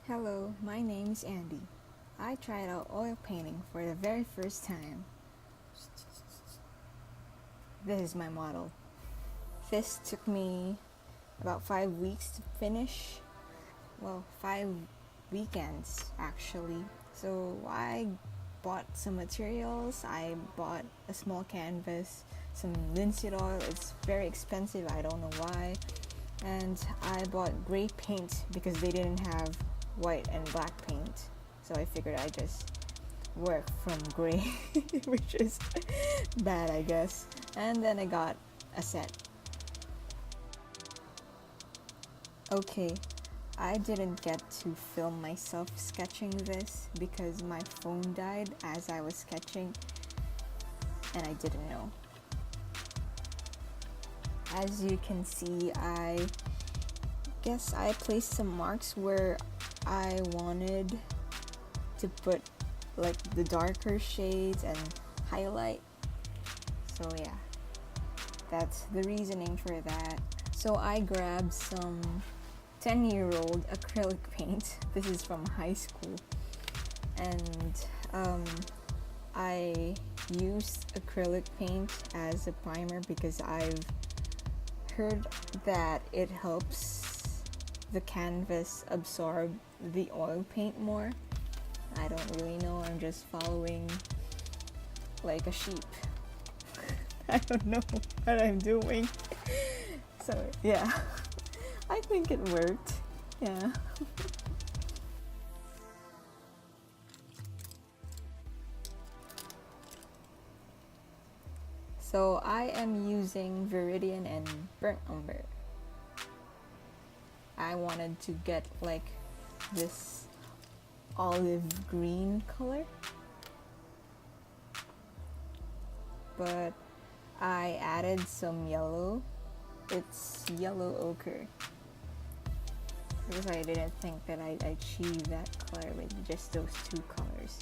Hello, my name is Andy. I tried out oil painting for the very first time. This is my model. This took me about 5 weeks to finish. Well, 5 weekends actually. So I bought some materials. I bought a small canvas, some linseed oil. It's very expensive, I don't know why. And I bought gray paint because they didn't have white and black paint. So I figured I'd just work from gray, which is bad, I guess. And then I got a set. Okay, I didn't get to film myself sketching this because my phone died as I was sketching and I didn't know. As you can see, I guess I placed some marks where I wanted to put like the darker shades and highlight. So yeah, that's the reasoning for that. So I grabbed some 10-year-old acrylic paint. This is from high school. And I used acrylic paint as a primer because I've heard that it helps the canvas absorb the oil paint more. I don't really know, I'm just following like a sheep. I don't know what I'm doing. So yeah, I think it worked. Yeah. So I am using Viridian and Burnt Umber. I wanted to get like this olive green color, but I added some yellow. It's yellow ochre because I didn't think that I'd achieve that color with just those two colors.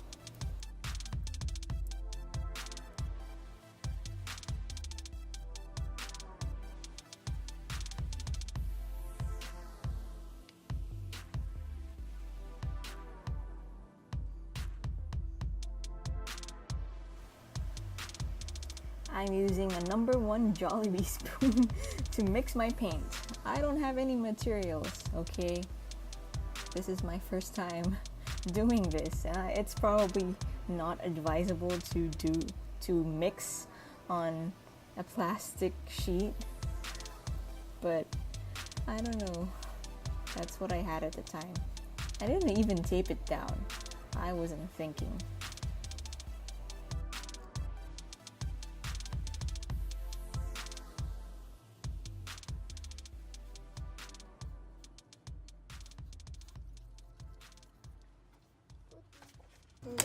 I'm using a #1 Jollibee spoon to mix my paint. I don't have any materials, okay? This is my first time doing this. It's probably not advisable to mix on a plastic sheet, but I don't know. That's what I had at the time. I didn't even tape it down. I wasn't thinking.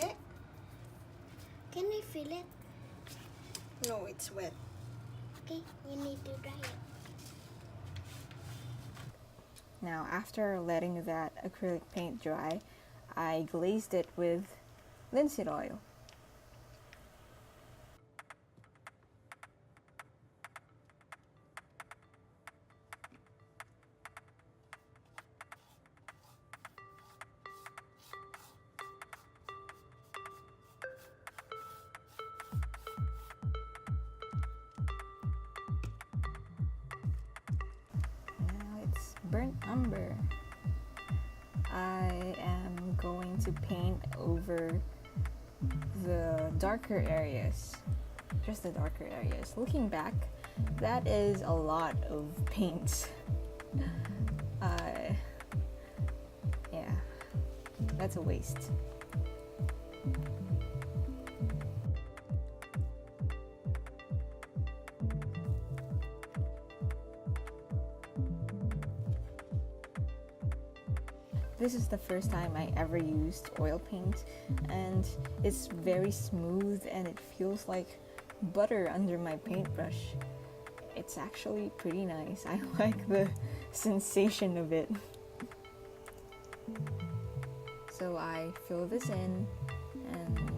It? Can I feel it? No, it's wet. Okay, you need to dry it. Now, after letting that acrylic paint dry, I glazed it with linseed oil. Now it's burnt umber. I am going to paint over the darker areas. Just the darker areas. Looking back, that is a lot of paint. Yeah, that's a waste. This is the first time I ever used oil paint, and it's very smooth and it feels like butter under my paintbrush. It's actually pretty nice. I like the sensation of it. So I fill this in and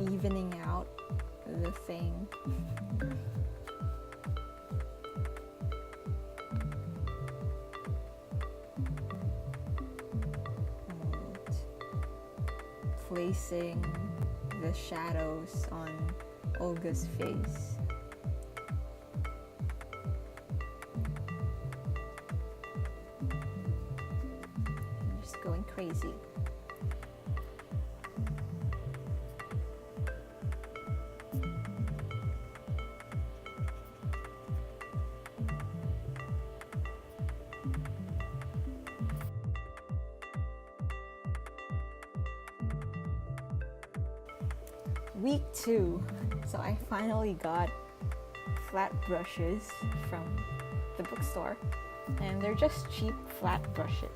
evening out the thing. And placing the shadows on Olga's face. Just going crazy. Week 2, so I finally got flat brushes from the bookstore, and they're just cheap flat brushes.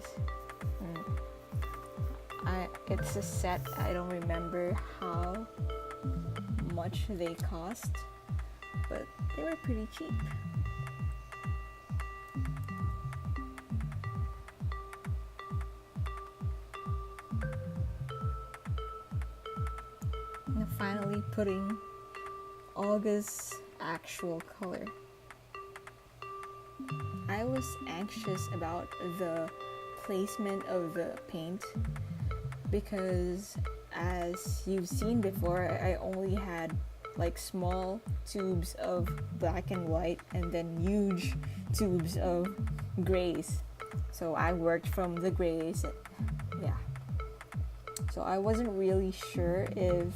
It's a set. I don't remember how much they cost, but they were pretty cheap. And finally putting Olga's actual color. I was anxious about the placement of the paint because, as you've seen before, I only had like small tubes of black and white and then huge tubes of grays. So I worked from the grays. Yeah. So I wasn't really sure if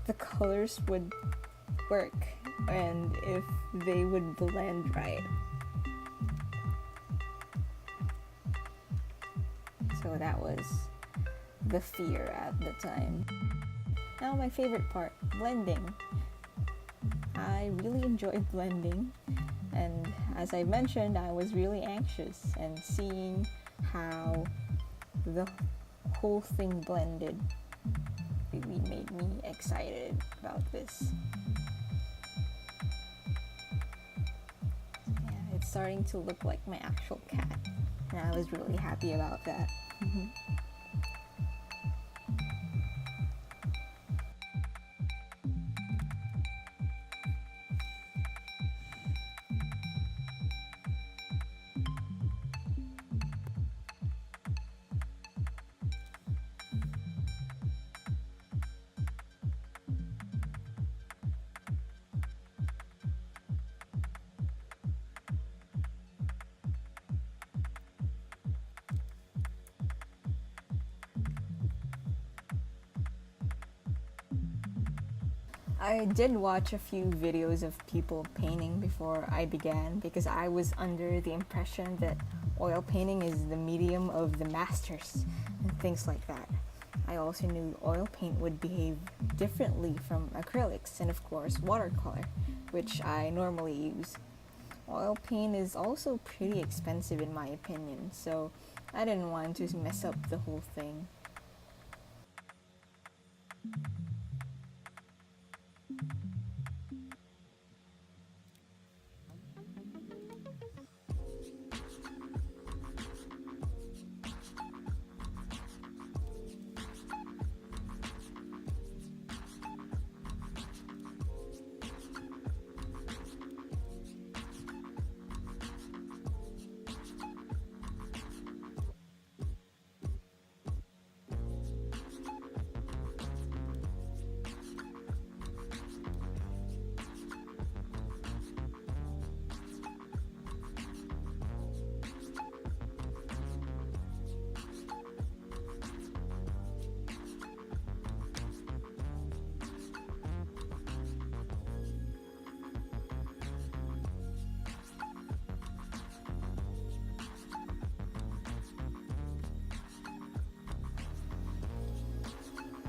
the colors would work and if they would blend right. So that was the fear at the time. Now my favorite part, blending. I really enjoyed blending, and as I mentioned, I was really anxious, and seeing how the whole thing blended really made me excited about this. Yeah, it's starting to look like my actual cat, and I was really happy about that. I did watch a few videos of people painting before I began because I was under the impression that oil painting is the medium of the masters and things like that. I also knew oil paint would behave differently from acrylics and of course watercolor, which I normally use. Oil paint is also pretty expensive in my opinion, so I didn't want to mess up the whole thing.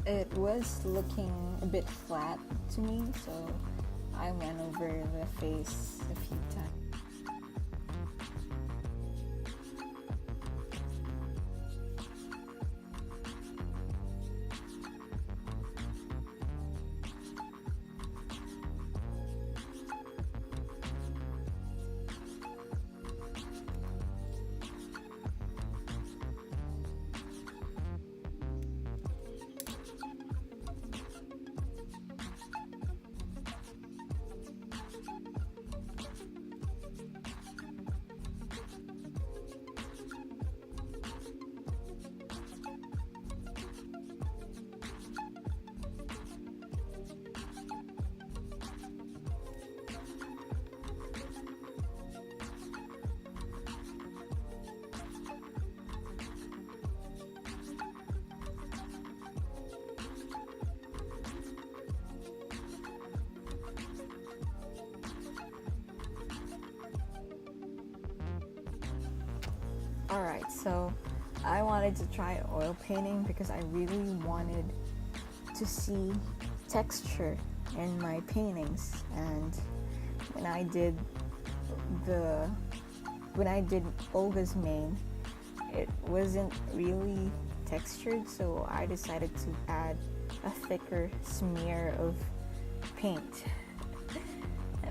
It was looking a bit flat to me, so I went over the face a few times. Alright, so I wanted to try oil painting because I really wanted to see texture in my paintings. And when I did Olga's mane, it wasn't really textured, so I decided to add a thicker smear of paint,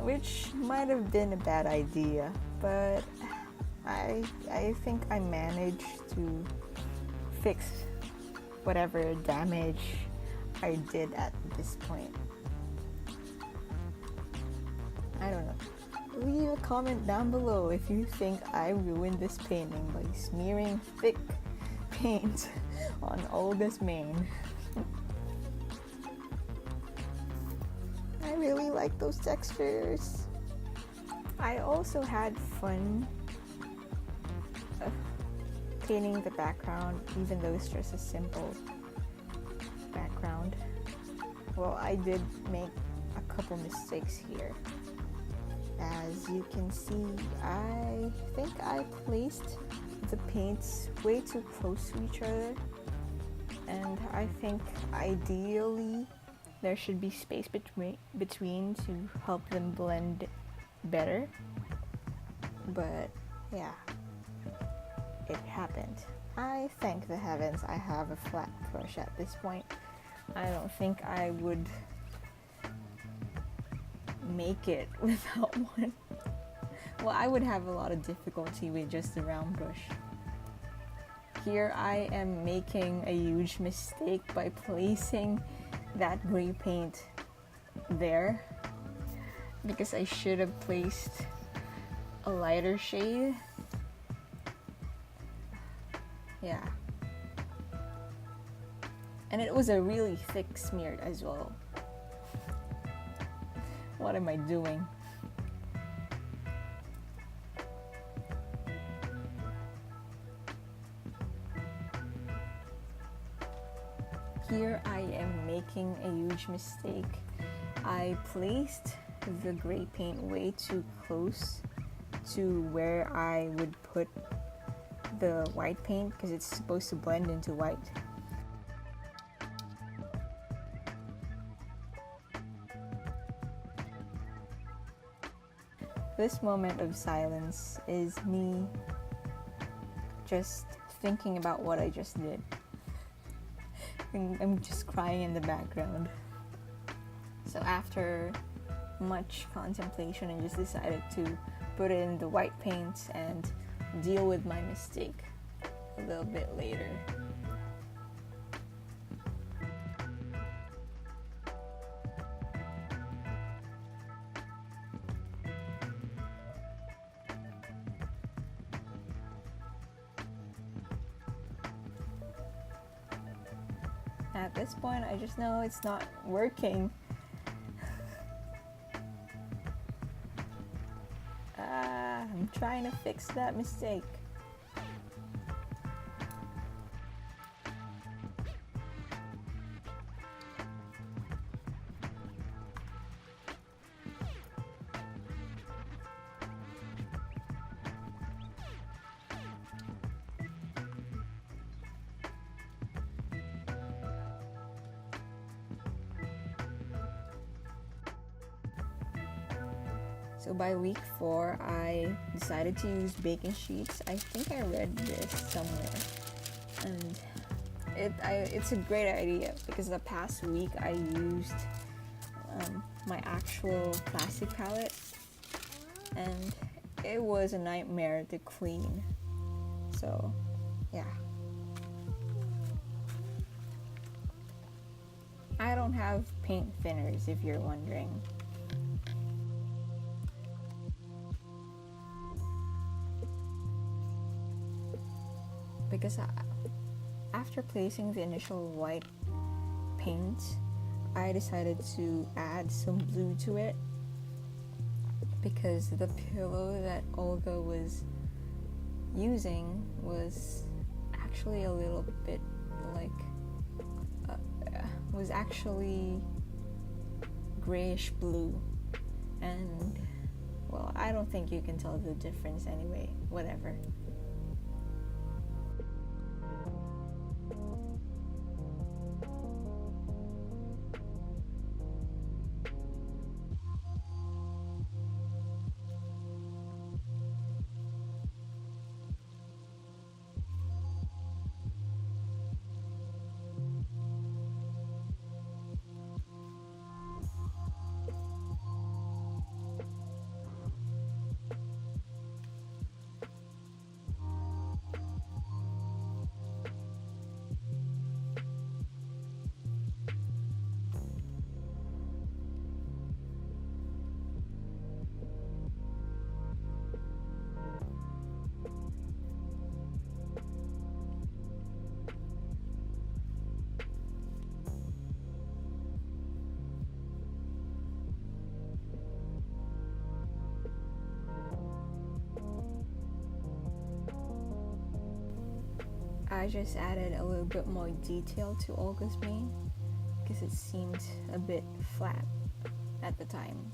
which might have been a bad idea, but I think I managed to fix whatever damage I did at this point. I don't know. Leave a comment down below if you think I ruined this painting by smearing thick paint on Olga's mane. I really like those textures. I also had fun painting the background, even though it's just a simple background. Well, I did make a couple mistakes here. As you can see, I think I placed the paints way too close to each other, and I think ideally there should be space between to help them blend better. But yeah, it happened. I thank the heavens I have a flat brush at this point. I don't think I would make it without one. Well, I would have a lot of difficulty with just a round brush. Here I am making a huge mistake by placing that gray paint there, because I should have placed a lighter shade. Yeah. And it was a really thick smear as well. What am I doing? Here I am making a huge mistake. I placed the gray paint way too close to where I would put the white paint, because it's supposed to blend into white. This moment of silence is me just thinking about what I just did. And I'm just crying in the background. So after much contemplation, I just decided to put in the white paint and deal with my mistake a little bit later. At this point, I just know it's not working. I'm trying to fix that mistake. So by week 4, I decided to use baking sheets. I think I read this somewhere, and it's a great idea because the past week I used my actual plastic palette, and it was a nightmare to clean. So yeah, I don't have paint thinners if you're wondering. Because after placing the initial white paint, I decided to add some blue to it, because the pillow that Olga was using was actually a little bit like was actually grayish blue, and well, I don't think you can tell the difference anyway, whatever. I just added a little bit more detail to Olga's mane because it seemed a bit flat at the time.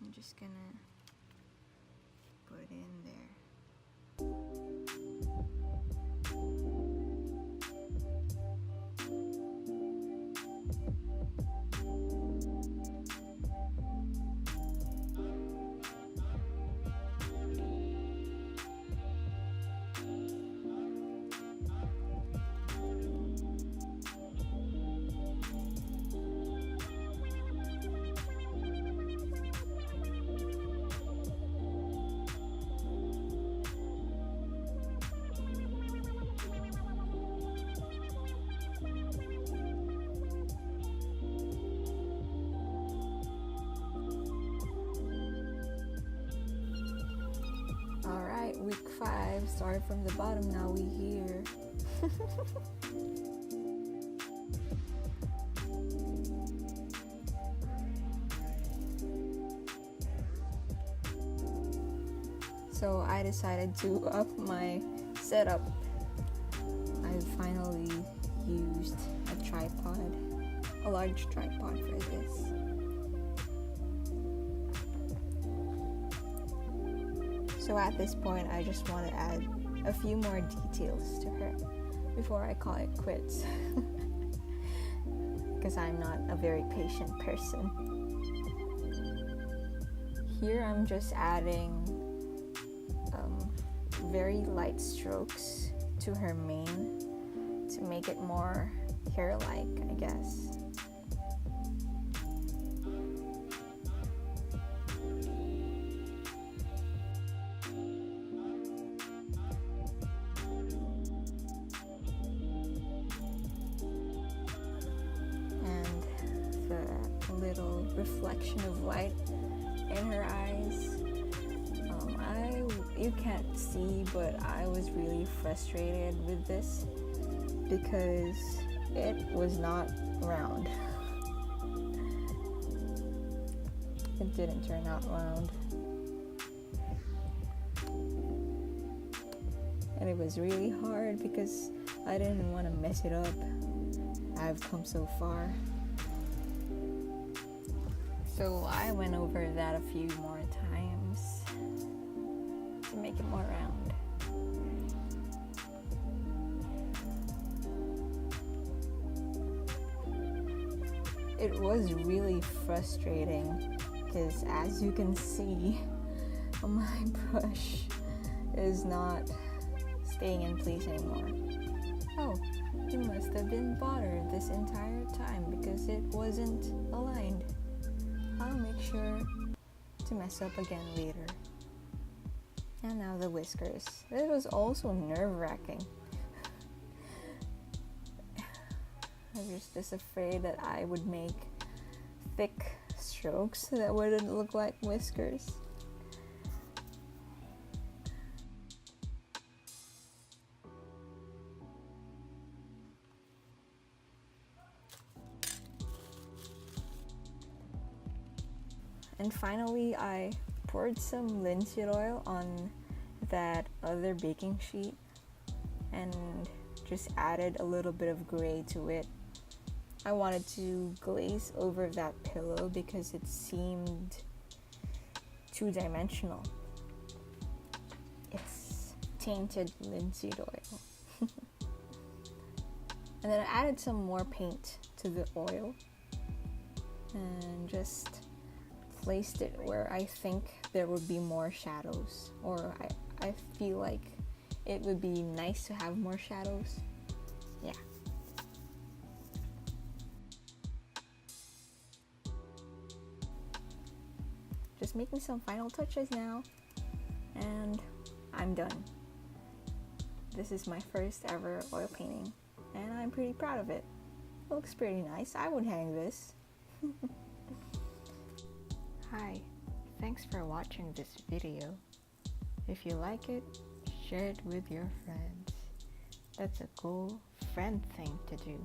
I'm just gonna put it in there. Alright, week 5, started from the bottom, now we here. So I decided to up my setup. I finally used a tripod, a large tripod for this. So at this point, I just want to add a few more details to her before I call it quits. Because I'm not a very patient person. Here I'm just adding very light strokes to her mane to make it more hair-like, I guess. Little reflection of light in her eyes. You can't see, but I was really frustrated with this because it was not round. It didn't turn out round. And it was really hard because I didn't want to mess it up. I've come so far. So I went over that a few more times to make it more round. It was really frustrating because, as you can see, my brush is not staying in place anymore. Oh, you must have been bothered this entire time because it wasn't aligned. I'll make sure to mess up again later. And now the whiskers. It was also nerve-wracking. I was just afraid that I would make thick strokes that wouldn't look like whiskers. And finally, I poured some linseed oil on that other baking sheet and just added a little bit of gray to it. I wanted to glaze over that pillow because it seemed two-dimensional. Yes, tainted linseed oil. And then I added some more paint to the oil and just placed it where I think there would be more shadows, or I feel like it would be nice to have more shadows. Yeah. Just making some final touches now, and I'm done. This is my first ever oil painting, and I'm pretty proud of it. It looks pretty nice. I would hang this. Hi, thanks for watching this video. If you like it, share it with your friends. That's a cool friend thing to do.